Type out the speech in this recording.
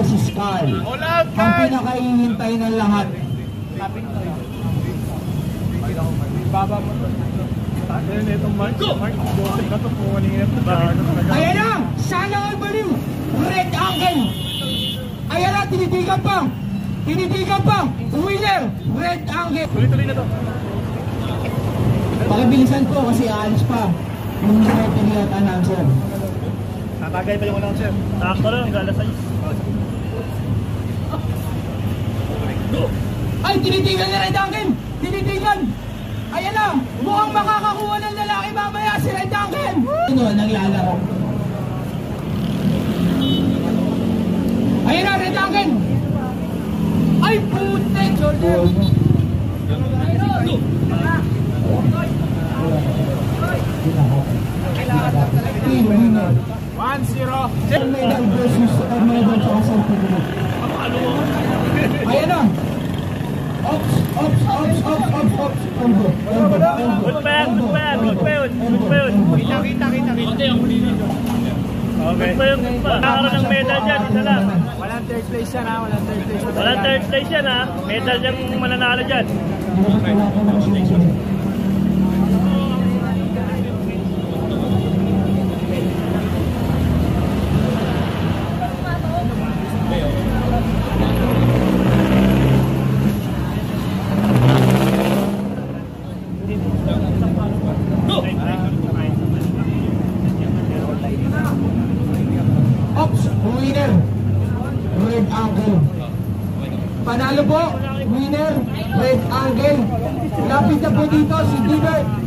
si Scar. Ang pinakahihintay ng lahat. Baba mo to. Itong Mark Joseph na to po kanina. Ayan na! Sana all baliw! Red Angle! Ayan na! Tinitigan pa! Tinitigan pa! Winner! Red Angle! Tuloy-tuloy na to. Pakibilisan ko kasi aalis pa yung referee at announcer. Tatagay pa yung announcer. Takto lang, gala size. Ay! Tinitigan na Red Angle! Tinitigan! Ayan na! Mukhang makakakuha ng lalaki mamaya si Red Angle! Ano naglalaro? Ayan na Red Angle! Ay putek! Shoulder! 1-0! Medal versus medal sa certificate. Ayan na! Ops! Ops! Ops! Ops! Ops! Ops! Elbow! Good pa yun! Okay. Nakakaroon ng medal dyan, isa lang. Walang third place yan ha, walang third place. Walang third place yan ha. Medal dyan mananalo dyan. Ops! Winner! Red Angle! Panalo po! Winner! Red Angle! Lapit na po dito si Diver!